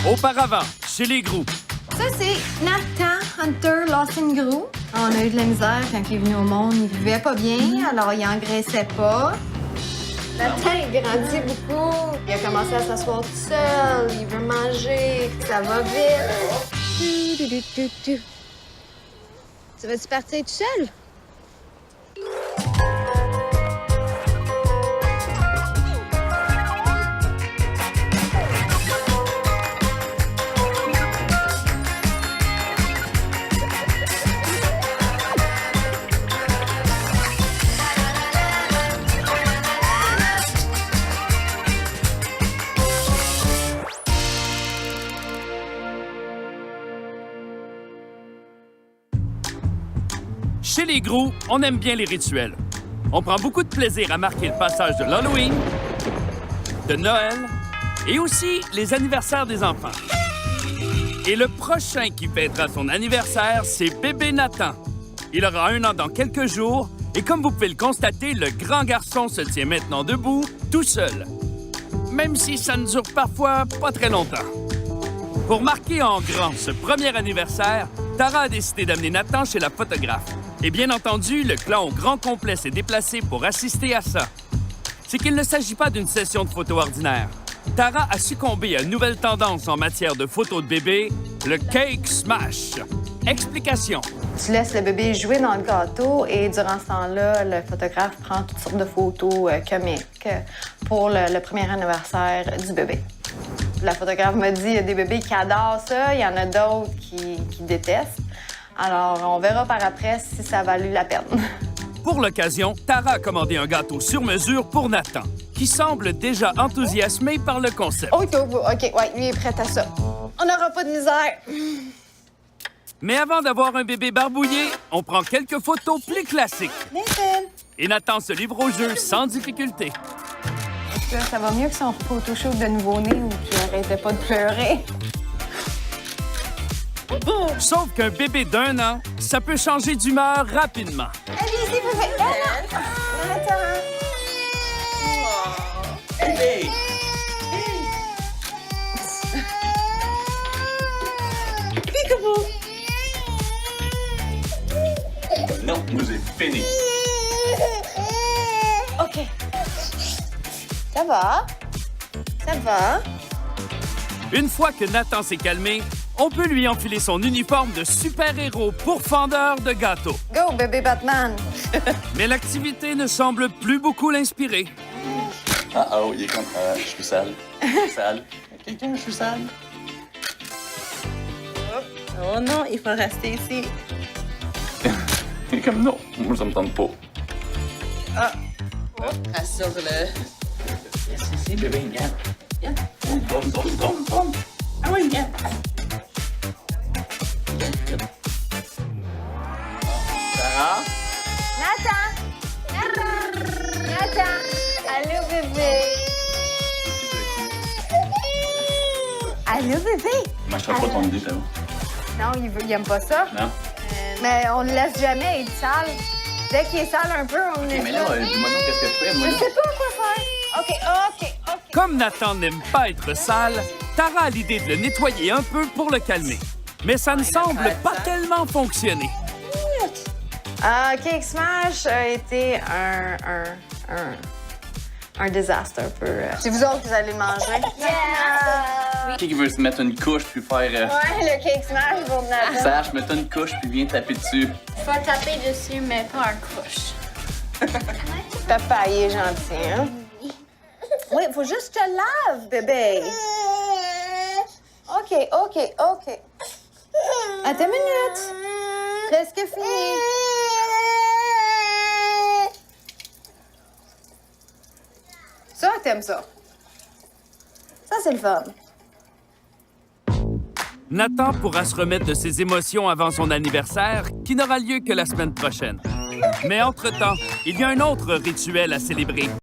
Auparavant, chez les Groux. Ça, c'est Nathan Hunter Lawson Groux. On a eu de la misère quand il est venu au monde. Il vivait pas bien, alors il engraissait pas. Nathan, il grandit beaucoup. Il a commencé à s'asseoir tout seul. Il veut manger. Ça va vite. Tu vas-tu partir tout seul? Chez les Groux, on aime bien les rituels. On prend beaucoup de plaisir à marquer le passage de l'Halloween, de Noël et aussi les anniversaires des enfants. Et le prochain qui fêtera son anniversaire, c'est bébé Nathan. Il aura 1 an dans quelques jours et comme vous pouvez le constater, le grand garçon se tient maintenant debout, tout seul. Même si ça ne dure parfois pas très longtemps. Pour marquer en grand ce premier anniversaire, Tara a décidé d'amener Nathan chez la photographe. Et bien entendu, le clan au grand complet s'est déplacé pour assister à ça. C'est qu'il ne s'agit pas d'une session de photos ordinaire. Tara a succombé à une nouvelle tendance en matière de photos de bébé, le cake smash. Explication. Tu laisses le bébé jouer dans le gâteau et durant ce temps-là, le photographe prend toutes sortes de photos comiques pour le premier anniversaire du bébé. La photographe m'a dit qu'il y a des bébés qui adorent ça, il y en a d'autres qui détestent. Alors, on verra par après si ça a valu la peine. Pour l'occasion, Tara a commandé un gâteau sur mesure pour Nathan, qui semble déjà enthousiasmé par le concept. OK, ouais, lui est prêt à ça. On n'aura pas de misère. Mais avant d'avoir un bébé barbouillé, on prend quelques photos plus classiques. Nathan! Et Nathan se livre au jeu sans difficulté. Est-ce que ça va mieux que son photoshoot de nouveau-né où tu arrêtais pas de pleurer? Sauf qu'un bébé d'1 an, ça peut changer d'humeur rapidement. Allez-y, bébé! Nathan! Hey! Peekaboo! Non, nous c'est fini. OK. Ça va? Ça va? Une fois que Nathan s'est calmé, on peut lui enfiler son uniforme de super-héros pourfendeur de gâteaux. Go, bébé Batman! Mais l'activité ne semble plus beaucoup l'inspirer. Oh, il est comme... je suis sale. Je suis sale. Quelqu'un, je suis sale. Oh non, il faut rester ici. Il est comme non, moi ça me tente pas. Rassure-le. Si, bébé, viens. Viens. Tom. Ah oui, viens. Sarah? Nathan! Allô, bébé! Allô, bébé? Mange-toi pas ton idée, Sarah. Non, il aime pas ça. Non? Mais on le laisse jamais être sale. Dès qu'il est sale un peu, on est Mais là, dis-moi donc qu'est-ce que tu fais, moi, Je là? sais pas quoi faire. OK. Comme Nathan n'aime pas être sale, Tara a l'idée de le nettoyer un peu pour le calmer. Mais ça ne semble pas tellement fonctionner. Cake Smash a été un désastre un peu. C'est vous autres qui allez le manger. Yeah! Qui veut se mettre une couche puis faire... Ouais, le Cake Smash pour Nathan. Sache, mets-toi une couche puis viens taper dessus. Faut taper dessus, mais pas en couche. Papa, il est gentil, hein? Oui, faut juste que je te lave, bébé. OK. Attends une minute. Presque fini. Ça, t'aimes ça. Ça, c'est le fun. Nathan pourra se remettre de ses émotions avant son anniversaire, qui n'aura lieu que la semaine prochaine. Mais entre-temps, il y a un autre rituel à célébrer.